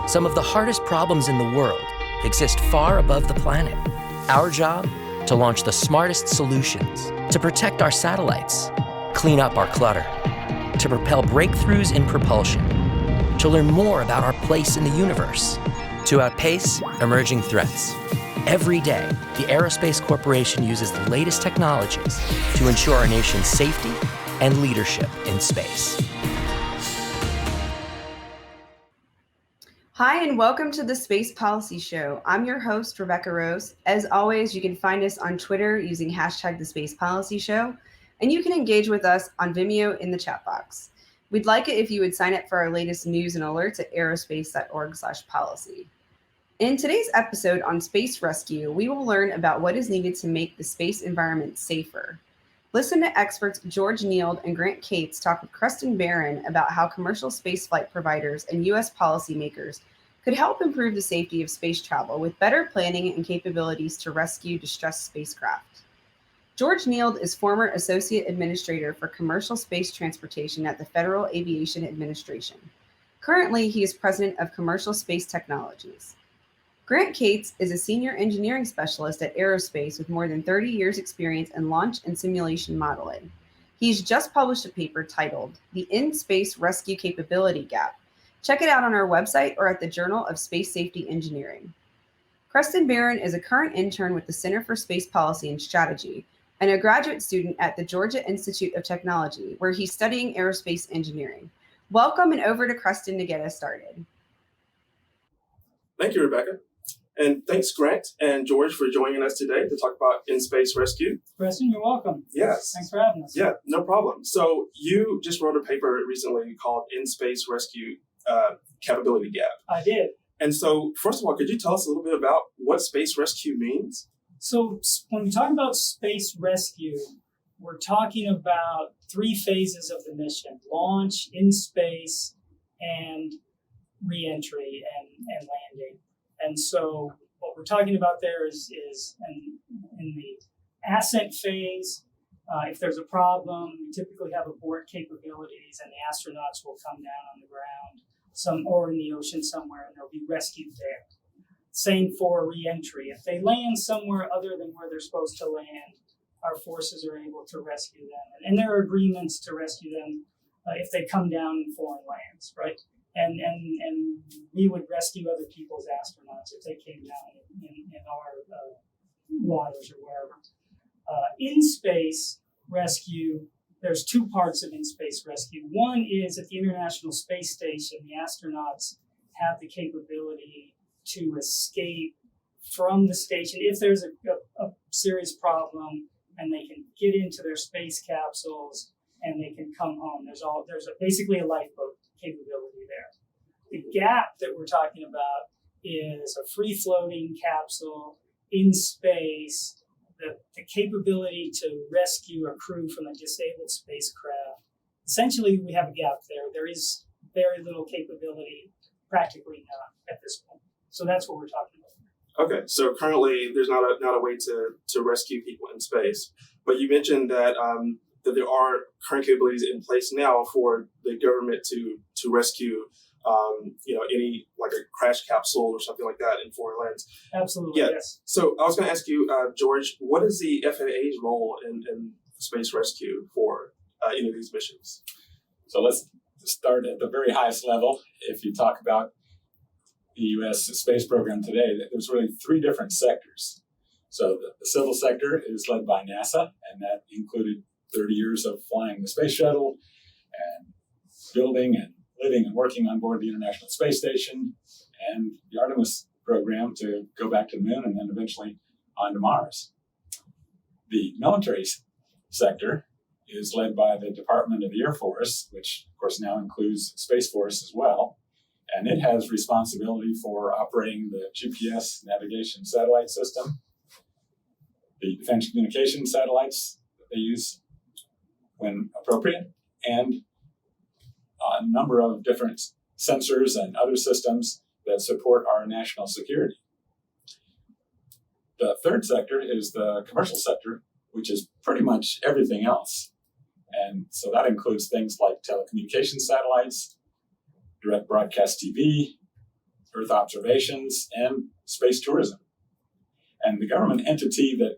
Some of the hardest problems in the world exist far above the planet. Our job? To launch the smartest solutions, to protect our satellites, clean up our clutter, to propel breakthroughs in propulsion, to learn more about our place in the universe, to outpace emerging threats. Every day, the Aerospace Corporation uses the latest technologies to ensure our nation's safety and leadership in space. Hi, and welcome to the Space Policy Show. I'm your host, Rebecca Rose. As always, you can find us on Twitter using hashtag the Space Policy Show, and you can engage with us on Vimeo in the chat box. We'd like it if you would sign up for our latest news and alerts at aerospace.org/policy. In today's episode on space rescue, we will learn about what is needed to make the space environment safer. Listen to experts George Nield and Grant Cates talk with Kreston Barron about how commercial spaceflight providers and U.S. policymakers could help improve the safety of space travel with better planning and capabilities to rescue distressed spacecraft. George Nield is former Associate Administrator for Commercial Space Transportation at the Federal Aviation Administration. Currently, he is President of Commercial Space Technologies. Grant Cates is a Senior Engineering Specialist at Aerospace with more than 30 years' experience in launch and simulation modeling. He's just published a paper titled The In-Space Rescue Capability Gap. Check it out on our website or at the Journal of Space Safety Engineering. Kreston Barron is a current intern with the Center for Space Policy and Strategy and a graduate student at the Georgia Institute of Technology, where he's studying aerospace engineering. Welcome, and over to Kreston to get us started. Thank you, Rebecca. And thanks, Grant and George, for joining us today to talk about in-space rescue. Kreston, you're welcome. Yes. Thanks for having us. Yeah, no problem. So you just wrote a paper recently called In-Space Rescue Capability Gap. I did. And so, first of all, could you tell us a little bit about what space rescue means? So when we talk about space rescue, we're talking about three phases of the mission: launch, in space, and re-entry and landing. And so what we're talking about there is in the ascent phase, if there's a problem, we typically have abort capabilities, and the astronauts will come down on the ground, or in the ocean somewhere, and they'll be rescued there. Same for re-entry. If they land somewhere other than where they're supposed to land, our forces are able to rescue them. And there are agreements to rescue them if they come down in foreign lands, right? And we would rescue other people's astronauts if they came down in our waters or wherever. In space rescue, there's two parts of in-space rescue. One is at the International Space Station, the astronauts have the capability to escape from the station if there's a serious problem, and they can get into their space capsules and they can come home. There's basically a lifeboat capability there. The gap that we're talking about is a free-floating capsule in space. The capability to rescue a crew from a disabled spacecraft. Essentially, we have a gap there. There is very little capability, practically none at this point. So that's what we're talking about. Okay, so currently there's not a way to rescue people in space, but you mentioned that that there are current capabilities in place now for the government to rescue any, like a crash capsule or something like that in foreign lands. Absolutely, yeah. Yes. So I was going to ask you, George, what is the FAA's role in space rescue for any of these missions? So let's start at the very highest level. If you talk about the U.S. space program today, there's really three different sectors. So the civil sector is led by NASA, and that included 30 years of flying the space shuttle and building and living and working on board the International Space Station and the Artemis program to go back to the moon and then eventually on to Mars. The military sector is led by the Department of the Air Force, which of course now includes Space Force as well. And it has responsibility for operating the GPS navigation satellite system, the defense communication satellites that they use when appropriate, and a number of different sensors and other systems that support our national security. The third sector is the commercial sector, which is pretty much everything else. And so that includes things like telecommunication satellites, direct broadcast TV, Earth observations, and space tourism. And the government entity that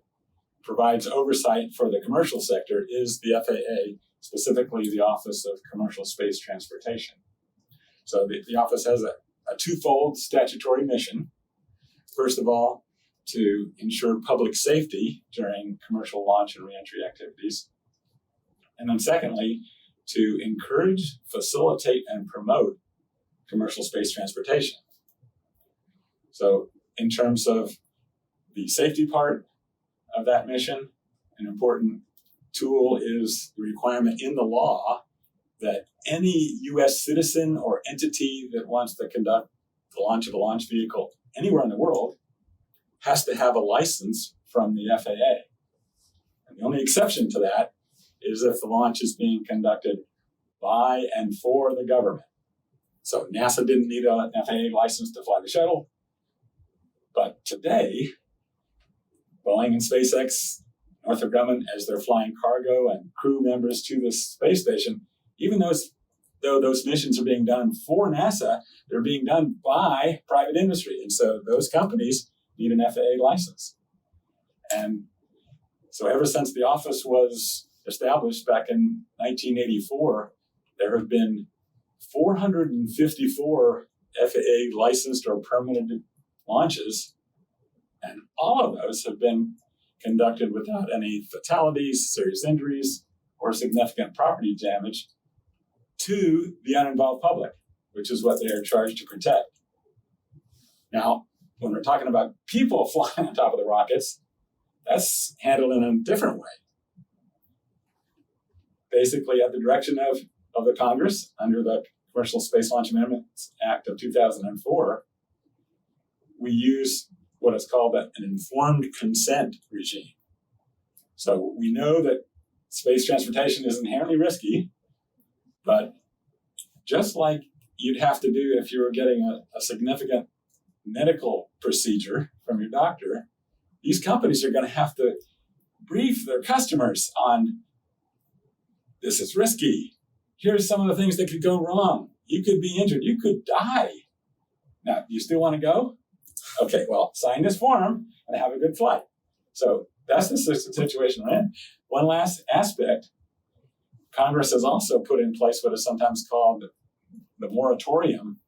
provides oversight for the commercial sector is the FAA, specifically the Office of Commercial Space Transportation. So the office has a twofold statutory mission. First of all, to ensure public safety during commercial launch and reentry activities. And then secondly, to encourage, facilitate, and promote commercial space transportation. So in terms of the safety part of that mission, an important tool is the requirement in the law that any U.S. citizen or entity that wants to conduct the launch of a launch vehicle anywhere in the world has to have a license from the FAA. And the only exception to that is if the launch is being conducted by and for the government. So NASA didn't need an FAA license to fly the shuttle, but today, Boeing and SpaceX, Northrop Grumman, as they're flying cargo and crew members to the space station, even though those missions are being done for NASA, they're being done by private industry. And so those companies need an FAA license. And so ever since the office was established back in 1984, there have been 454 FAA licensed or permitted launches, and all of those have been conducted without any fatalities, serious injuries, or significant property damage to the uninvolved public, which is what they are charged to protect. Now, when we're talking about people flying on top of the rockets, that's handled in a different way. Basically, at the direction of the Congress, under the Commercial Space Launch Amendments Act of 2004, we use what is called an informed consent regime. So we know that space transportation is inherently risky, but just like you'd have to do if you were getting a significant medical procedure from your doctor, these companies are going to have to brief their customers on this is risky. Here's some of the things that could go wrong. You could be injured. You could die. Now, do you still want to go? Okay, well, sign this form and have a good flight. So that's the situation we're in. One last aspect, Congress has also put in place what is sometimes called the moratorium,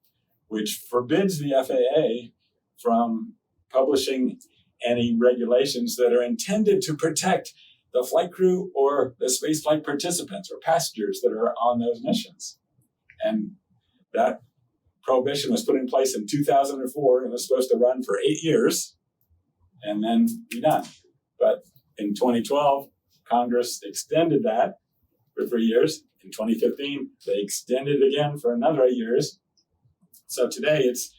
which forbids the FAA from publishing any regulations that are intended to protect the flight crew or the spaceflight participants or passengers that are on those missions. And that prohibition was put in place in 2004 and was supposed to run for 8 years and then be done. But in 2012, Congress extended that for 3 years. In 2015, they extended it again for another 8 years. So today it's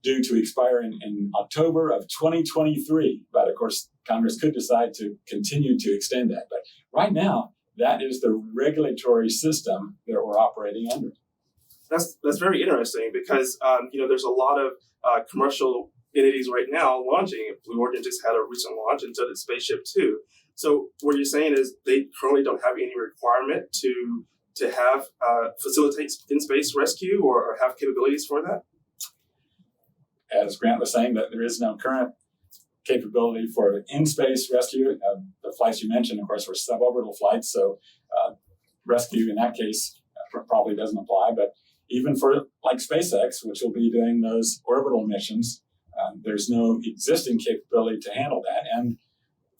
due to expire in October of 2023. But of course, Congress could decide to continue to extend that. But right now, that is the regulatory system that we're operating under. That's very interesting because there's a lot of commercial entities right now launching. Blue Origin just had a recent launch, and so did Spaceship too. So what you're saying is they currently don't have any requirement to have facilitate in-space rescue or have capabilities for that? As Grant was saying, that there is no current capability for in-space rescue. The flights you mentioned, of course, were suborbital flights, so rescue in that case probably doesn't apply. But even for like SpaceX, which will be doing those orbital missions, there's no existing capability to handle that. And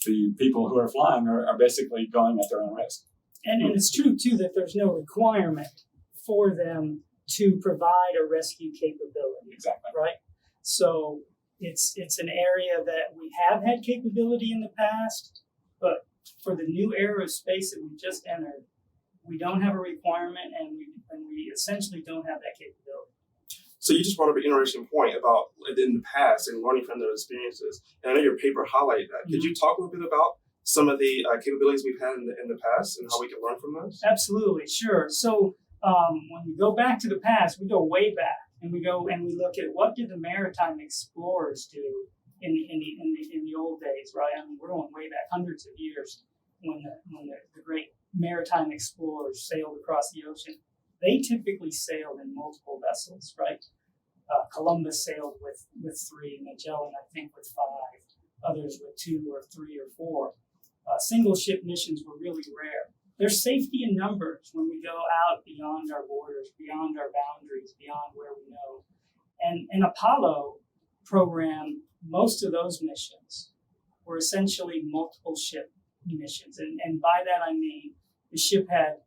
the people who are flying are basically going at their own risk. And it's true, too, that there's no requirement for them to provide a rescue capability. Exactly. Right? So it's an area that we have had capability in the past, but for the new era of space that we just entered, we don't have a requirement, and we essentially don't have that capability. So you just brought up an interesting point about in the past and learning from those experiences. And I know your paper highlighted that. Mm-hmm. Could you talk a little bit about some of the capabilities we've had in the past and how we can learn from those? Absolutely, sure. So when we go back to the past, we go way back, and we go and we look at what did the maritime explorers do in the old days, right? I mean, we're going way back hundreds of years when the great maritime explorers sailed across the ocean. They typically sailed in multiple vessels, right? Columbus sailed with 3, Magellan, I think, with 5, others with 2 or 3 or 4. Single ship missions were really rare. There's safety in numbers when we go out beyond our borders, beyond our boundaries, beyond where we know. And an Apollo program, most of those missions were essentially multiple ship missions. And by that I mean the ship had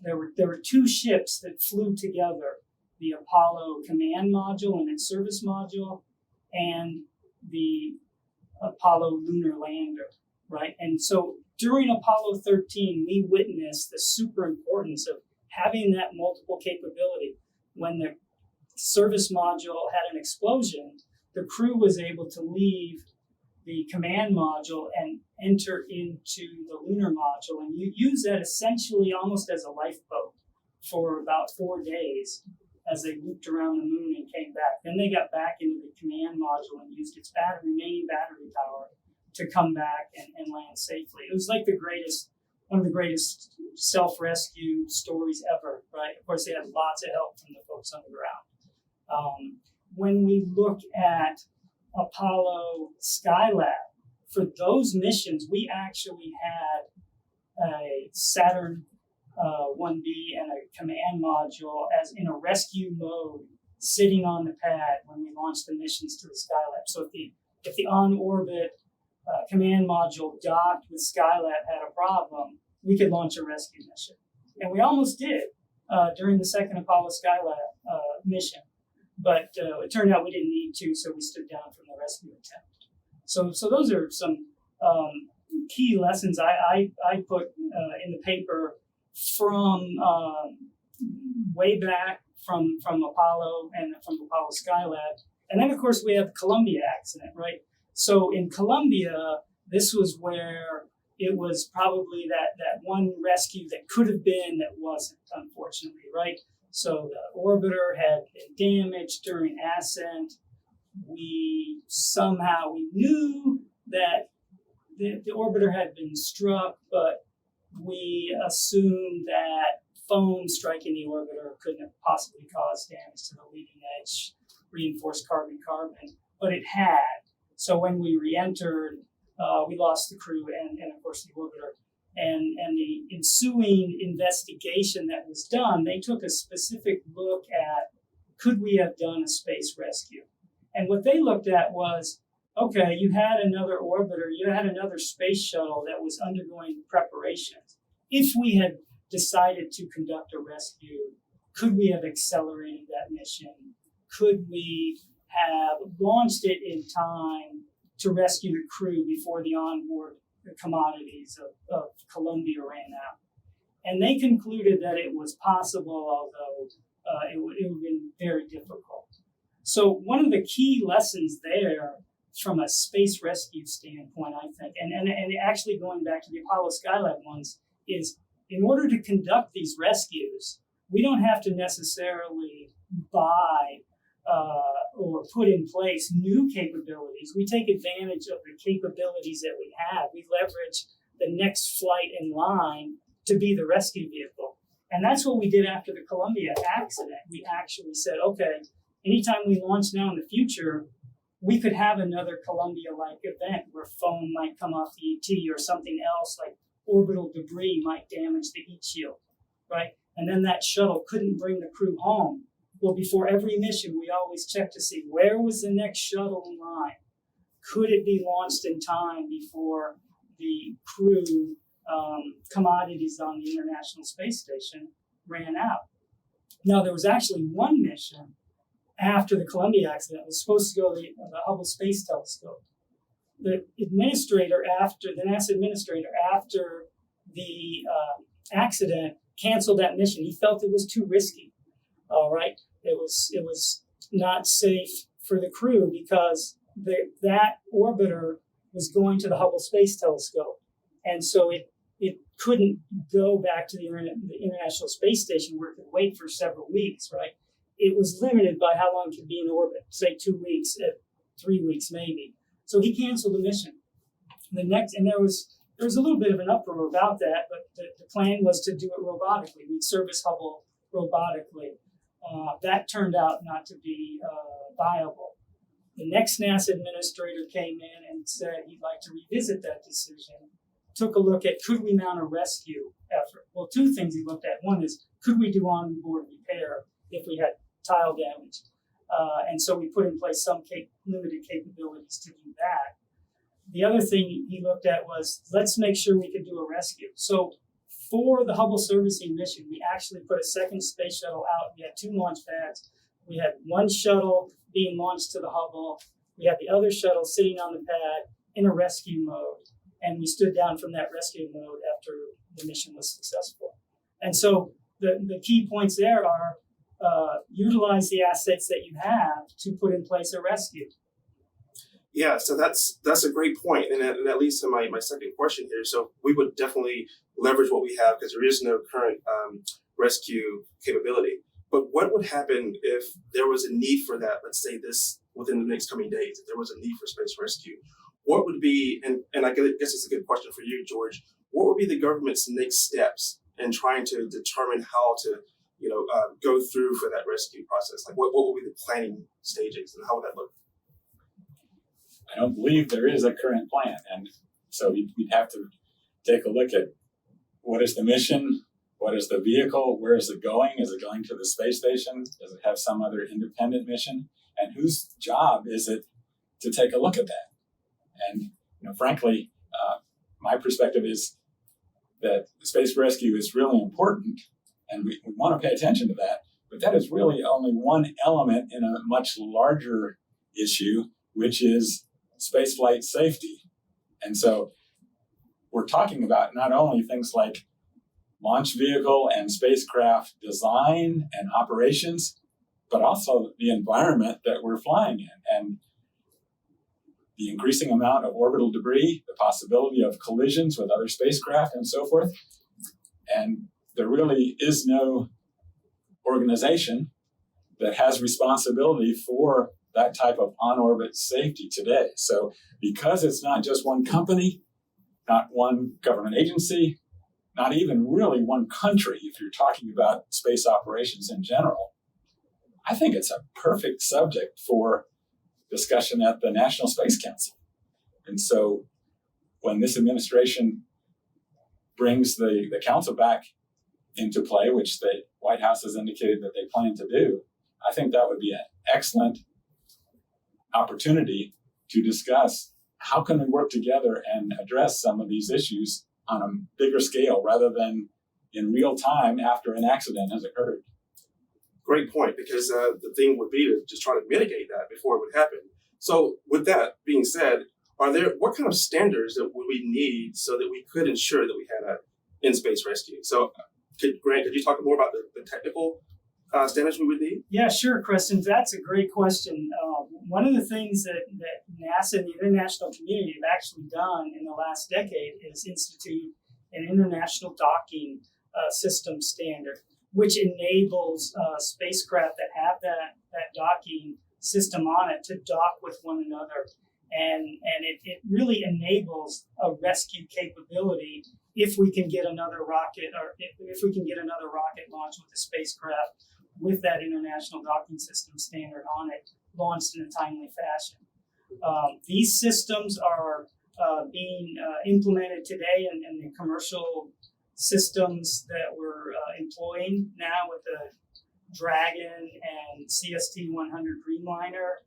there were 2 ships that flew together, the Apollo command module and its service module, and the Apollo lunar lander, right? And so during Apollo 13, we witnessed the super importance of having that multiple capability. When the service module had an explosion, the crew was able to leave the command module and enter into the lunar module, and you use that essentially almost as a lifeboat for about 4 days as they looped around the moon and came back. Then they got back into the command module and used its remaining battery power to come back and land safely. It was like one of the greatest self-rescue stories ever, right? Of course, they had lots of help from the folks on the ground. When we look at Apollo Skylab, for those missions, we actually had a Saturn 1B and a command module as in a rescue mode sitting on the pad when we launched the missions to the Skylab. So if the on-orbit command module docked with Skylab had a problem, we could launch a rescue mission. And we almost did during the second Apollo Skylab mission. But it turned out we didn't need to, so we stood down from the rescue attempt. So those are some key lessons I put in the paper from way back from Apollo and from Apollo Skylab. And then, of course, we have the Columbia accident, right? So in Columbia, this was where it was probably that one rescue that could have been that wasn't, unfortunately, right? So the orbiter had been damaged during ascent. We knew that the orbiter had been struck, but we assumed that foam striking the orbiter couldn't have possibly caused damage to the leading edge reinforced carbon-carbon, but it had. So when we re-entered, we lost the crew and of course the orbiter. And the ensuing investigation that was done, they took a specific look at, could we have done a space rescue? And what they looked at was, okay, you had another orbiter, you had another space shuttle that was undergoing preparations. If we had decided to conduct a rescue, could we have accelerated that mission? Could we have launched it in time to rescue the crew before the onboard commodities of Columbia ran out? And they concluded that it was possible, although it would have been very difficult. So one of the key lessons there from a space rescue standpoint, I think, and actually going back to the Apollo Skylab ones, is in order to conduct these rescues, we don't have to necessarily buy or put in place new capabilities. We take advantage of the capabilities that we have. We leverage the next flight in line to be the rescue vehicle. And that's what we did after the Columbia accident. We actually said, okay, anytime we launch now in the future, we could have another Columbia-like event where foam might come off the ET or something else like orbital debris might damage the heat shield, right? And then that shuttle couldn't bring the crew home. Well, before every mission, we always check to see where was the next shuttle in line. Could it be launched in time before the crew commodities on the International Space Station ran out? Now, there was actually one mission after the Columbia accident. It was supposed to go to the Hubble Space Telescope. The NASA administrator, after the accident, canceled that mission. He felt it was too risky. All right, it was not safe for the crew because that orbiter was going to the Hubble Space Telescope, and so it couldn't go back to the International Space Station where it could wait for several weeks. Right, it was limited by how long it could be in orbit, say 2 weeks, 3 weeks maybe. So he canceled the mission. And there was a little bit of an uproar about that, but the plan was to do it robotically. We'd service Hubble robotically. That turned out not to be viable. The next NASA administrator came in and said he'd like to revisit that decision. Took a look at, could we mount a rescue effort? Well, two things he looked at. One is, could we do on-board repair if we had tile damage? And so we put in place some limited capabilities to do that. The other thing he looked at was, let's make sure we could do a rescue. So for the Hubble servicing mission, we actually put a second space shuttle out. We had 2 launch pads. We had one shuttle being launched to the Hubble. We had the other shuttle sitting on the pad in a rescue mode. And we stood down from that rescue mode after the mission was successful. And so the key points there are utilize the assets that you have to put in place a rescue. Yeah, so that's a great point, and that leads to my second question here. So we would definitely leverage what we have because there is no current rescue capability. But what would happen if there was a need for that, let's say this within the next coming days, if there was a need for space rescue? What would be, and I guess it's a good question for you, George, what would be the government's next steps in trying to determine how to go through for that rescue process? Like what would be the planning stages and how would that look? I don't believe there is a current plan. And so we'd have to take a look at what is the mission, what is the vehicle, where is it going? Is it going to the space station? Does it have some other independent mission? And whose job is it to take a look at that? And frankly, my perspective is that space rescue is really important, and we want to pay attention to that, but that is really only one element in a much larger issue, which is spaceflight safety. And so we're talking about not only things like launch vehicle and spacecraft design and operations, but also the environment that we're flying in and the increasing amount of orbital debris, the possibility of collisions with other spacecraft and so forth. And there really is no organization that has responsibility for that type of on-orbit safety today. So because it's not just one company, not one government agency, not even really one country, if you're talking about space operations in general, I think it's a perfect subject for discussion at the National Space Council. And so when this administration brings the council back into play, which the White House has indicated that they plan to do, I think that would be an excellent opportunity to discuss how can we work together and address some of these issues on a bigger scale rather than in real time after an accident has occurred. Great point, because the thing would be to just try to mitigate that before it would happen. So with that being said, what kind of standards that would we need so that we could ensure that we had a in-space rescue? So Grant, could you talk more about the technical standards we would need? Yeah, sure, Kreston. That's a great question. One of the things that NASA and the international community have actually done in the last decade is institute an international docking system standard, which enables spacecraft that have that docking system on it to dock with one another. And it really enables a rescue capability if we can get another rocket launched with a spacecraft with that international docking system standard on it, launched in a timely fashion. These systems are being implemented today in the commercial systems that we're employing now with the Dragon and CST-100 Dreamliner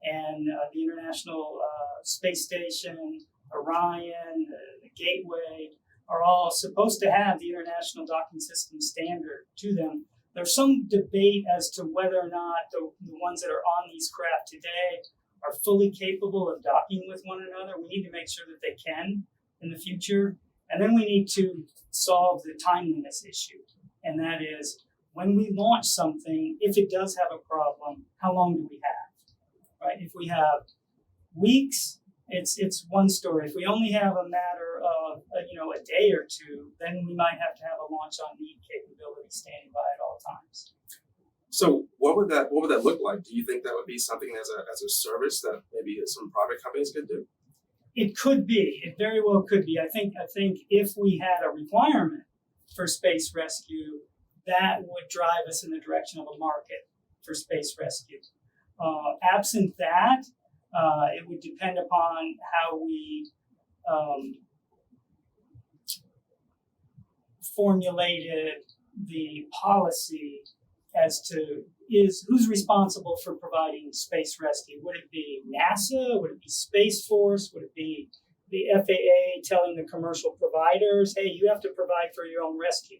and the International Space Station, Orion, the Gateway are all supposed to have the International Docking System standard to them. There's some debate as to whether or not the ones that are on these craft today are fully capable of docking with one another. We need to make sure that they can in the future. And then we need to solve the timeliness issue. And that is, when we launch something, if it does have a problem, how long do we have? Right? If we have weeks, it's one story. If we only have a matter of a day or two, then we might have to have a launch on need capability standing by at all times. So what would that look like? Do you think that would be something as a service that maybe some private companies could do? It could be. It very well could be. I think if we had a requirement for space rescue, that would drive us in the direction of a market for space rescue. Absent that, it would depend upon how we formulated the policy as to who's responsible for providing space rescue. Would it be NASA? Would it be Space Force? Would it be the FAA telling the commercial providers, hey, you have to provide for your own rescue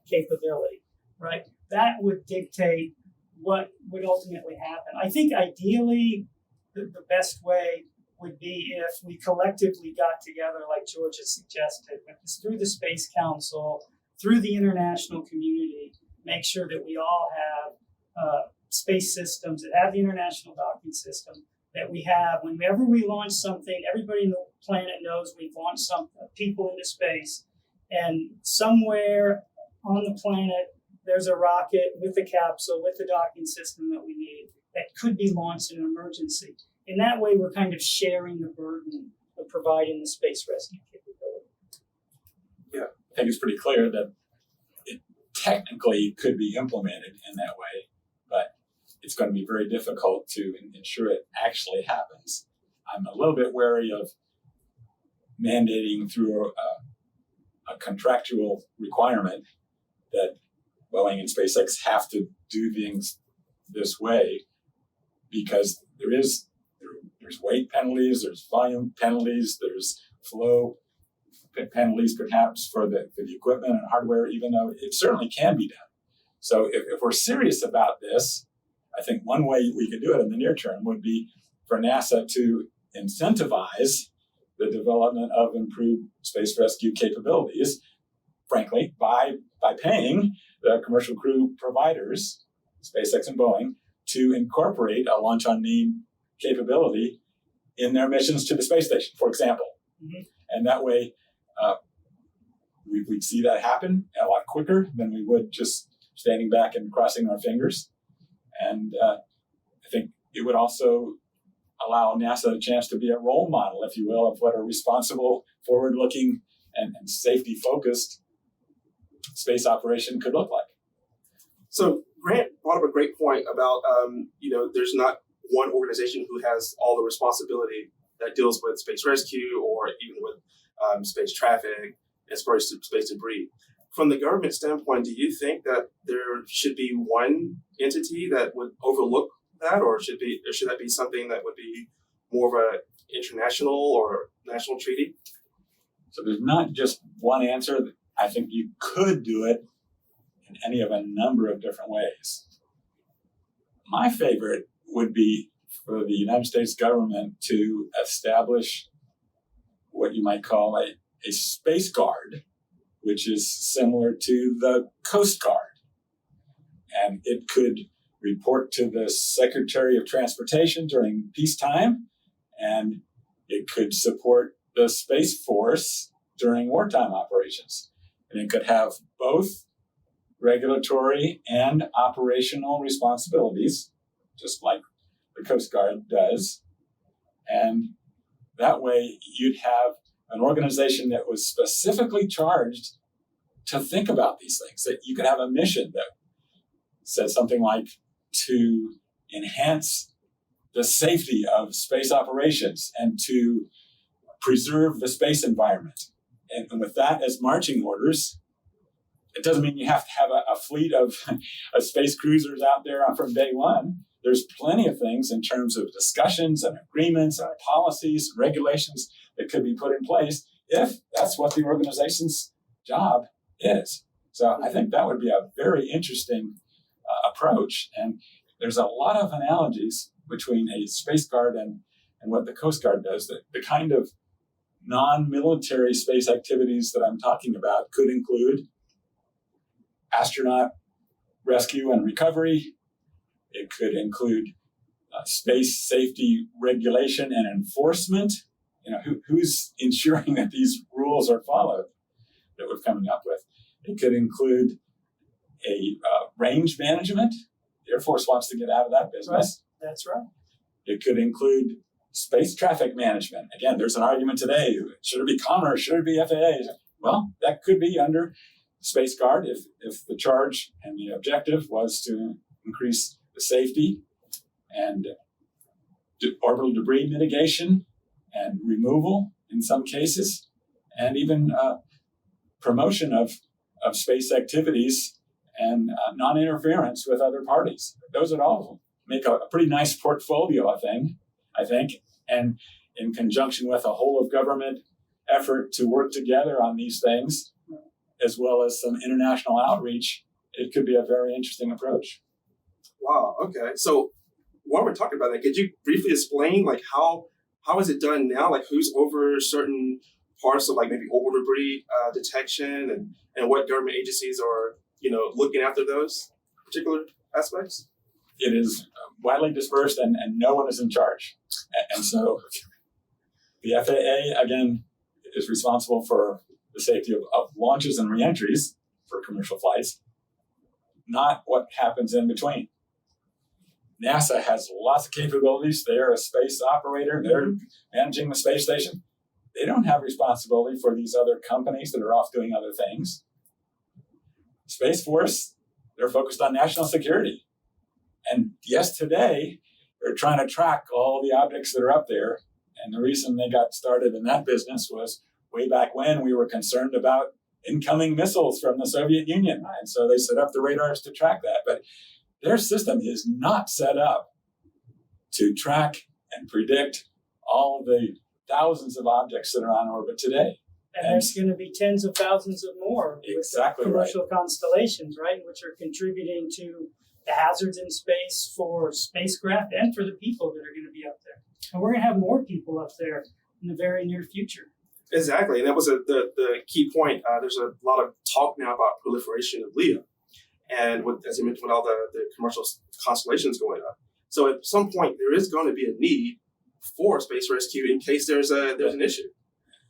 capability, right? That would dictate what would ultimately happen. I think ideally, the best way would be if we collectively got together, like George has suggested, through the Space Council, through the international community, make sure that we all have space systems that have the international docking system, that we have, whenever we launch something, everybody on the planet knows we've launched some people into space, and somewhere on the planet, there's a rocket with a capsule, with the docking system that we need that could be launched in an emergency. In that way, we're kind of sharing the burden of providing the space rescue capability. Yeah, I think it's pretty clear that it technically could be implemented in that way, but it's going to be very difficult to ensure it actually happens. I'm a little bit wary of mandating through a contractual requirement that Boeing and SpaceX have to do things this way, because there's weight penalties, there's volume penalties, there's flow penalties perhaps for the equipment and hardware, even though it certainly can be done. So if we're serious about this, I think one way we could do it in the near term would be for NASA to incentivize the development of improved space rescue capabilities, frankly, by paying the commercial crew providers, SpaceX and Boeing, to incorporate a launch on beam capability in their missions to the space station, for example. Mm-hmm. And that way, we'd see that happen a lot quicker than we would just standing back and crossing our fingers. And I think it would also allow NASA a chance to be a role model, if you will, of what a responsible, forward-looking, and safety-focused space operation could look like. So Grant brought up a great point about, there's not one organization who has all the responsibility that deals with space rescue or even with space traffic and space debris. From the government standpoint, do you think that there should be one entity that would overlook that, or should that be something that would be more of an international or national treaty? So there's not just one answer. I think you could do it in any of a number of different ways. My favorite would be for the United States government to establish what you might call a space guard, which is similar to the Coast Guard. And it could report to the Secretary of Transportation during peacetime, and it could support the Space Force during wartime operations. And it could have both regulatory and operational responsibilities, just like the Coast Guard does. And that way you'd have an organization that was specifically charged to think about these things, that you could have a mission that said something like to enhance the safety of space operations and to preserve the space environment. And with that as marching orders, it doesn't mean you have to have a fleet of space cruisers out there from day one. There's plenty of things in terms of discussions and agreements and policies and regulations that could be put in place if that's what the organization's job is. So I think that would be a very interesting approach. And there's a lot of analogies between a Space Guard and what the Coast Guard does. The kind of non-military space activities that I'm talking about could include astronaut rescue and recovery. It could include space safety regulation and enforcement. Who's ensuring that these rules are followed that we're coming up with? It could include a range management. The Air Force wants to get out of that business. Right. That's right. It could include space traffic management. Again, there's an argument today. Should it be Commerce? Should it be FAA? Well, that could be under Space Guard, if the charge and the objective was to increase the safety and orbital debris mitigation and removal in some cases, and even promotion of space activities and non-interference with other parties. Those would all make a pretty nice portfolio, I think, and in conjunction with a whole of government effort to work together on these things, as well as some international outreach, it could be a very interesting approach. Wow. Okay. So while we're talking about that, could you briefly explain like how is it done now? Like who's over certain parts of like maybe orbital debris detection and what government agencies are, looking after those particular aspects? It is widely dispersed and no one is in charge. And so the FAA, again, is responsible for the safety of launches and reentries for commercial flights, not what happens in between. NASA has lots of capabilities. They're a space operator. They're managing the space station. They don't have responsibility for these other companies that are off doing other things. Space Force, they're focused on national security. And yes, today, they're trying to track all the objects that are up there. And the reason they got started in that business was way back when we were concerned about incoming missiles from the Soviet Union. And so they set up the radars to track that. But their system is not set up to track and predict all the thousands of objects that are on orbit today. And there's going to be tens of thousands of more Exactly with commercial constellations, right, which are contributing to the hazards in space for spacecraft and for the people that are going to be up there. And we're going to have more people up there in the very near future. Exactly, and that was the key point. There's a lot of talk now about proliferation of LEO, and as you mentioned, with all the commercial constellations going up. So at some point, there is going to be a need for space rescue in case there's an issue.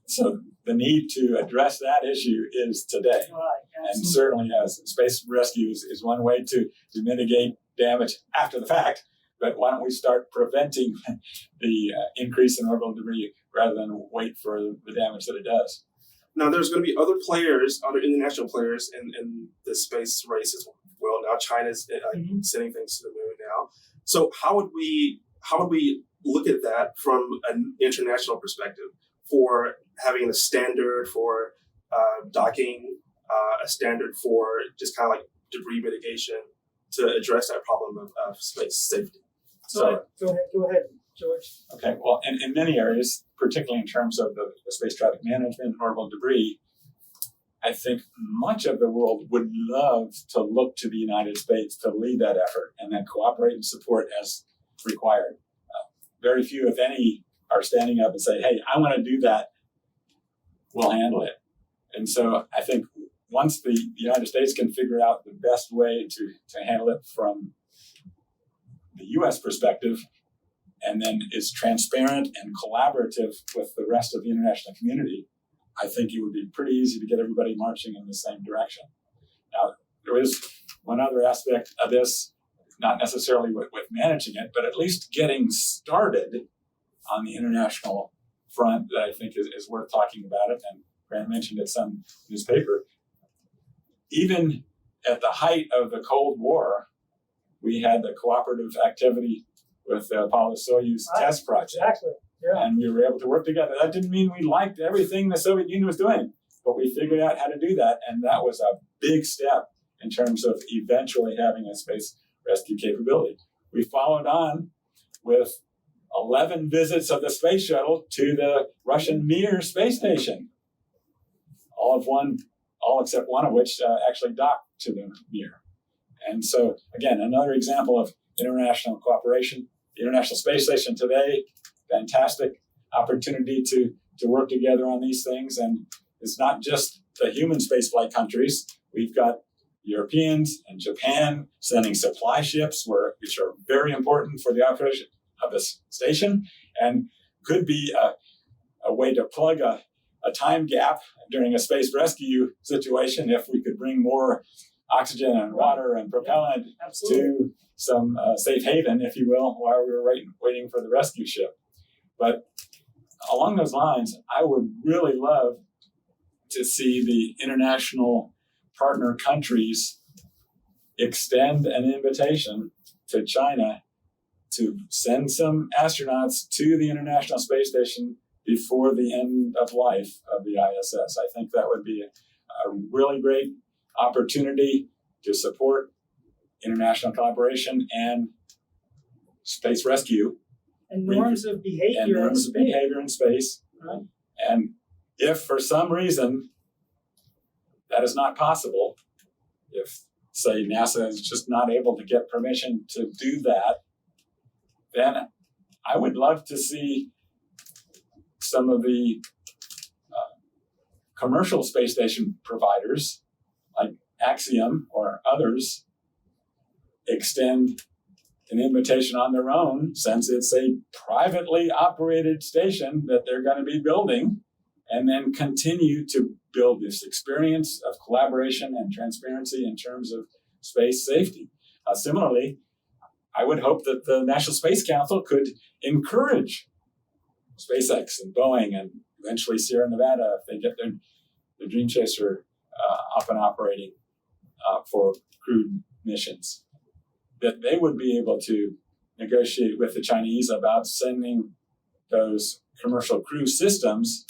So the need to address that issue is today. Right, and certainly has. Space rescue is one way to mitigate damage after the fact. But why don't we start preventing the increase in orbital debris rather than wait for the damage that it does? Now, there's going to be other international players in the space race as well. Now, China's sending things to the moon now. So how would we look at that from an international perspective for having a standard for docking, a standard for just kind of like debris mitigation to address that problem of space safety? So go ahead, George. Okay, well, in many areas, particularly in terms of the space traffic management and orbital debris, I think much of the world would love to look to the United States to lead that effort and then cooperate and support as required. Very few, if any, are standing up and say, hey, I want to do that, we'll handle it. And so I think once the United States can figure out the best way to handle it from the U.S. perspective, and then is transparent and collaborative with the rest of the international community, I think it would be pretty easy to get everybody marching in the same direction. Now, there is one other aspect of this, not necessarily with managing it, but at least getting started on the international front that I think is worth talking about it. And Grant mentioned it some in his paper. Even at the height of the Cold War, we had the cooperative activity with the Apollo-Soyuz test project. Exactly. Yeah. And we were able to work together. That didn't mean we liked everything the Soviet Union was doing, but we figured out how to do that. And that was a big step in terms of eventually having a space rescue capability. We followed on with 11 visits of the space shuttle to the Russian Mir space station. All except one of which actually docked to the Mir. And so, again, another example of international cooperation. The International Space Station today, fantastic opportunity to work together on these things. And it's not just the human spaceflight countries. We've got Europeans and Japan sending supply ships, which are very important for the operation of this station, and could be a way to plug a time gap during a space rescue situation if we could bring more oxygen and water and propellant to some safe haven, if you will, while we were waiting for the rescue ship. But along those lines, I would really love to see the international partner countries extend an invitation to China to send some astronauts to the International Space Station before the end of life of the ISS. I think that would be a really great opportunity to support international collaboration and space rescue. And norms of behavior in space. Right. And if for some reason that is not possible, if, say, NASA is just not able to get permission to do that, then I would love to see some of the commercial space station providers, like Axiom or others, extend an invitation on their own, since it's a privately operated station that they're going to be building, and then continue to build this experience of collaboration and transparency in terms of space safety. Similarly, I would hope that the National Space Council could encourage SpaceX and Boeing and eventually Sierra Nevada, if they get their Dream Chaser up and operating for crewed missions, that they would be able to negotiate with the Chinese about sending those commercial crew systems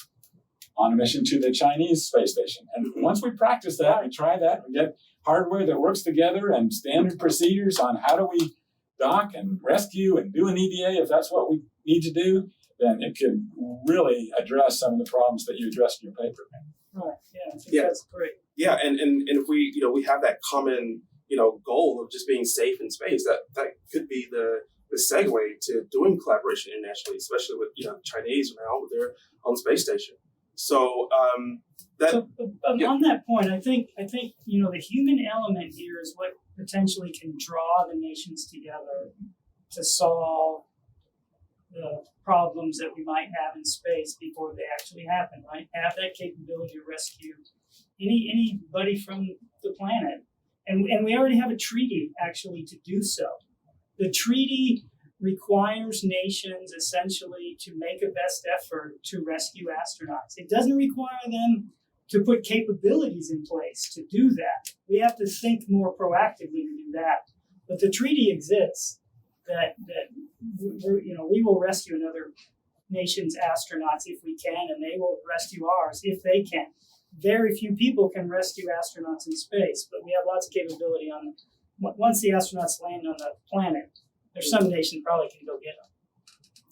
on a mission to the Chinese space station. And once we practice that, we try that, we get hardware that works together and standard procedures on how do we dock and rescue and do an EVA, if that's what we need to do, then it could really address some of the problems that you addressed in your paper. Right, yeah, I think that's great. Yeah, and if we, we have that common, goal of just being safe in space, that could be the segue to doing collaboration internationally, especially with, Chinese now with their own space station. So on that point, I think the human element here is what potentially can draw the nations together to solve the problems that we might have in space before they actually happen. Right? Have that capability to rescue anybody from the planet, and we already have a treaty actually to do so. The treaty requires nations essentially to make a best effort to rescue astronauts. It doesn't require them to put capabilities in place to do that. We have to think more proactively to do that. But the treaty exists that we will rescue another nation's astronauts if we can, and they will rescue ours if they can. Very few people can rescue astronauts in space, but we have lots of capability on them. Once the astronauts land on the planet, there's some nation probably can go get them.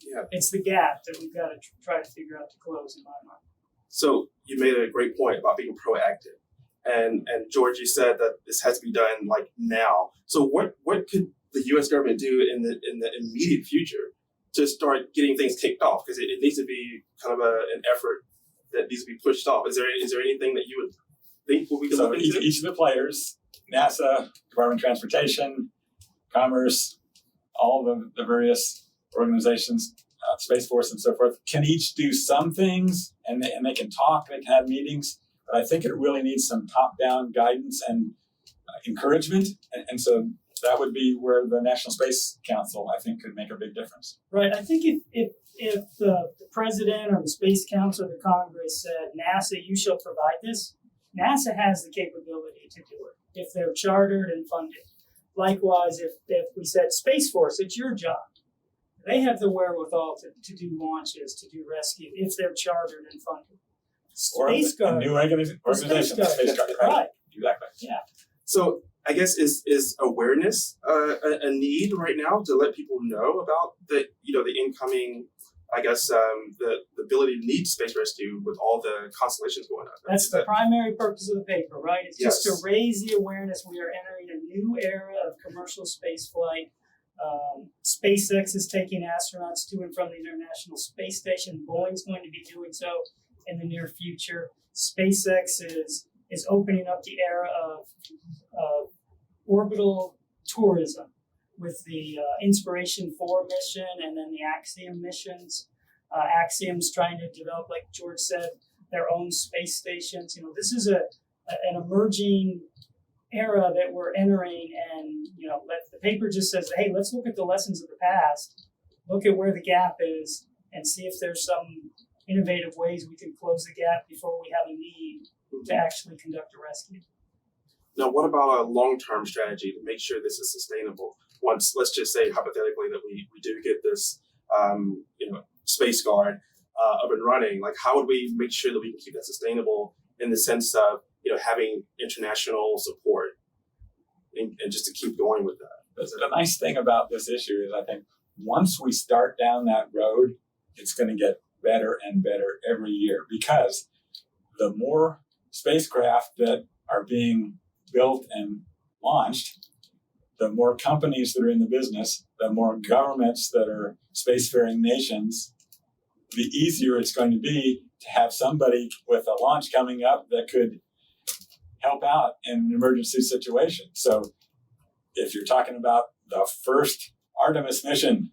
Yeah. It's the gap that we've got to try to figure out to close, in my mind. So you made a great point about being proactive. And George, you said that this has to be done like now. So what could the U.S. government do in the immediate future to start getting things kicked off? Because it needs to be kind of an effort that needs to be pushed off. Is there anything that you would think we could look into? Each of the players, NASA, Department of Transportation, Commerce, all the various organizations, Space Force and so forth, can each do some things, and they can talk, they can have meetings, but I think it really needs some top-down guidance and encouragement, and so that would be where the National Space Council, I think, could make a big difference. Right. I think if the president or the Space Council or the Congress said, NASA, you shall provide this, NASA has the capability to do it if they're chartered and funded. Likewise, if we said, Space Force, it's your job. They have the wherewithal to do launches, to do rescue, if they're chartered and funded. Space Guard. A new organization, Space Guard, right? Exactly. Yeah. So I guess is awareness a need right now to let people know about the incoming, I guess, the ability to need space rescue with all the constellations going on. That's the primary purpose of the paper, right? It's just to raise the awareness. We are entering a new era of commercial space flight. SpaceX is taking astronauts to and from the International Space Station. Boeing's going to be doing so in the near future. SpaceX is opening up the era of orbital tourism with the Inspiration 4 mission and then the Axiom missions. Axiom's trying to develop, like George said, their own space stations. This is an emerging era that we're entering, and the paper just says, hey, let's look at the lessons of the past, look at where the gap is, and see if there's some innovative ways we can close the gap before we have a need to actually conduct a rescue. Now, what about a long-term strategy to make sure this is sustainable? Once, let's just say hypothetically that we do get this, Space Guard up and running, like how would we make sure that we can keep that sustainable in the sense of, having international support and just to keep going with that? The nice thing about this issue is I think once we start down that road, it's going to get better and better every year, because the more spacecraft that are being built and launched, the more companies that are in the business, the more governments that are spacefaring nations, the easier it's going to be to have somebody with a launch coming up that could help out in an emergency situation. So if you're talking about the first Artemis mission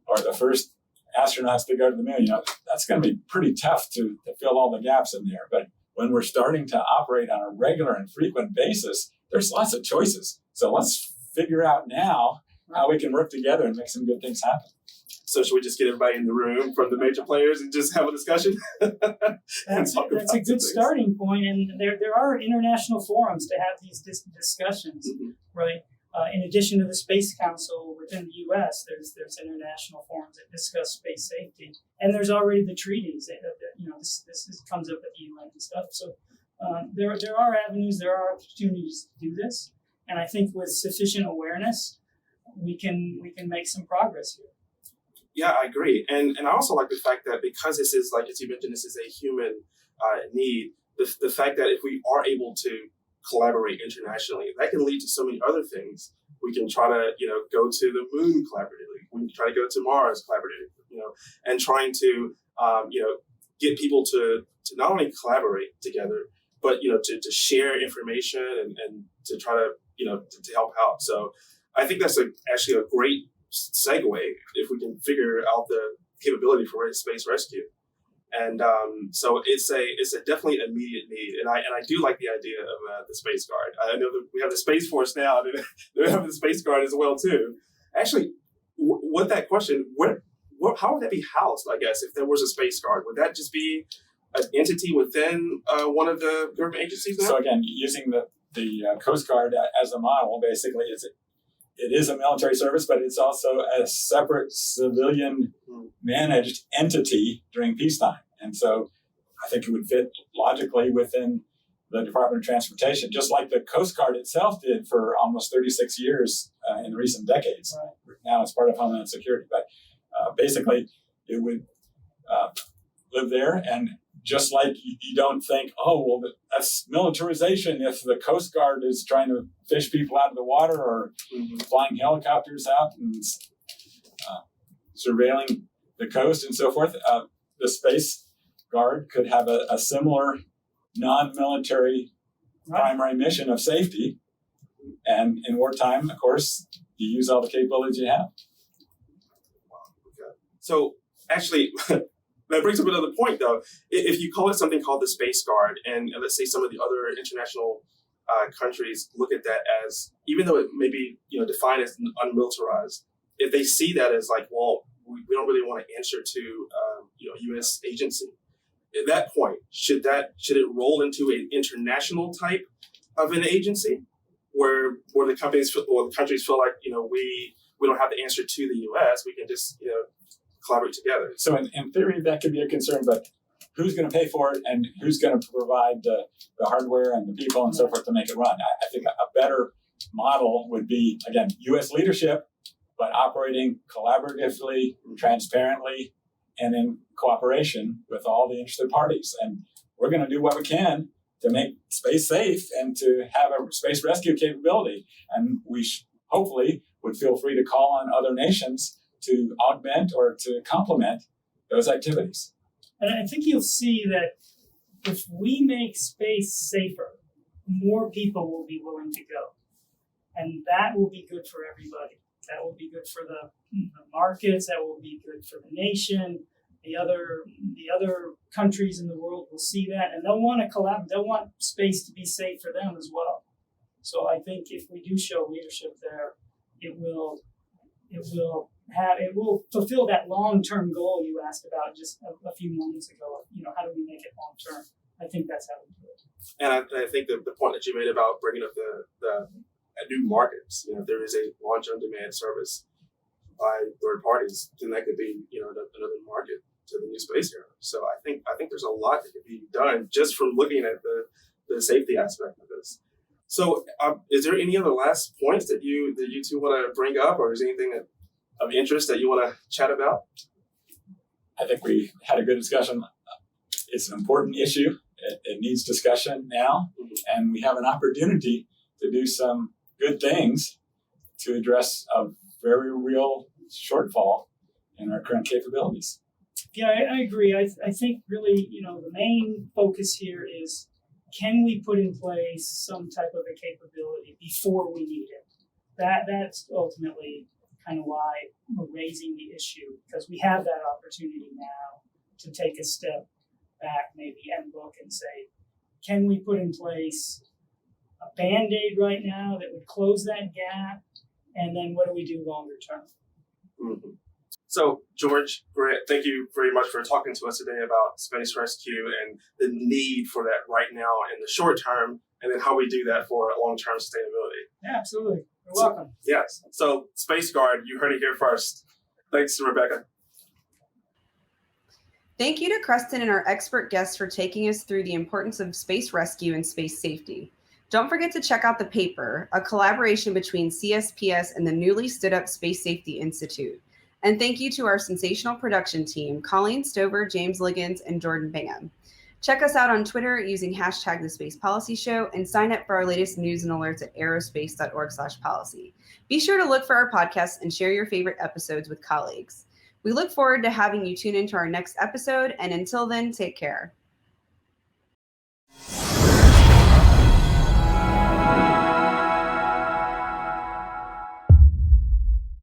or the first astronauts to go to the moon, that's going to be pretty tough to fill all the gaps in there. But when we're starting to operate on a regular and frequent basis, there's lots of choices. So let's figure out now how we can work together and make some good things happen. So should we just get everybody in the room from the major players and just have a discussion? That's a good starting point. And there are international forums to have these discussions, right? In addition to the Space Council within the U.S., there's international forums that discuss space safety, and there's already the treaties. This comes up at the UN and stuff. So there are avenues, there are opportunities to do this, and I think with sufficient awareness, we can make some progress here. Yeah, I agree, and I also like the fact that because this is, like as you mentioned, this is a human need. The fact that if we are able to collaborate internationally, that can lead to so many other things. We can try to, go to the moon collaboratively. We can try to go to Mars collaboratively, and trying to, get people to not only collaborate together, but, to share information and to try to, to help out. So I think that's actually a great segue if we can figure out the capability for space rescue. And so it's a definitely immediate need, and I do like the idea of the Space Guard. I know that we have the Space Force now, and they have the Space Guard as well too. Actually, with that question, how would that be housed? I guess if there was a Space Guard, would that just be an entity within one of the government agencies now? So again, using the Coast Guard as a model, basically, it is a military service, but it's also a separate civilian managed entity during peacetime. And so I think it would fit logically within the Department of Transportation, just like the Coast Guard itself did for almost 36 years in recent decades. Right. Now it's part of Homeland Security. But basically, it would live there. And just like you don't think, that's militarization if the Coast Guard is trying to fish people out of the water or flying helicopters out and surveilling the coast and so forth. The Space Guard could have a similar non-military primary mission of safety. And in wartime, of course, you use all the capabilities you have. Okay. So actually, that brings up another point, though. If you call it something called the Space Guard, and let's say some of the other international countries look at that as, even though it may be defined as unmilitarized, if they see that as like, well, we don't really want to answer to a U.S. agency, at that point, should it roll into an international type of an agency where the companies or the countries feel like we don't have the answer to the U.S. We can just collaborate together. So in theory, that could be a concern, but who's going to pay for it and who's going to provide the hardware and the people and so forth to make it run? I think a better model would be, again, U.S. leadership, but operating collaboratively, transparently, and in cooperation with all the interested parties. And we're going to do what we can to make space safe and to have a space rescue capability. And we hopefully would feel free to call on other nations to augment or to complement those activities. And I think you'll see that if we make space safer, more people will be willing to go. And that will be good for everybody. That will be good for the markets. That will be good for the nation. The other countries in the world will see that, and they'll want to collaborate. They'll want space to be safe for them as well. So I think if we do show leadership there, it will fulfill that long-term goal you asked about just a few moments ago. How do we make it long-term? I think that's how we do it. And I think the point that you made about bringing up the new markets, if there is a launch on demand service by third parties, then that could be, another market to the new space era. So I think there's a lot that could be done just from looking at the safety aspect of this. So is there any other last points that you two want to bring up, or is there anything of interest that you want to chat about? I think we had a good discussion. It's an important issue. It needs discussion now, and we have an opportunity to do some good things to address a very real shortfall in our current capabilities. Yeah, I agree. I think really, the main focus here is, can we put in place some type of a capability before we need it? That's ultimately kind of why we're raising the issue, because we have that opportunity now to take a step back maybe and look and say, can we put in place a Band-Aid right now that would close that gap? And then what do we do longer term? Mm-hmm. So, George, Grant, thank you very much for talking to us today about space rescue and the need for that right now in the short term, and then how we do that for long-term sustainability. Yeah, absolutely. You're welcome. Yes. So, Space Guard, you heard it here first. Thanks, Rebecca. Thank you to Kreston and our expert guests for taking us through the importance of space rescue and space safety. Don't forget to check out The Paper, a collaboration between CSPS and the newly stood up Space Safety Institute. And thank you to our sensational production team, Colleen Stover, James Liggins, and Jordan Bingham. Check us out on Twitter using hashtag The Space Policy Show, and sign up for our latest news and alerts at aerospace.org/policy. Be sure to look for our podcasts and share your favorite episodes with colleagues. We look forward to having you tune into our next episode, and until then, take care.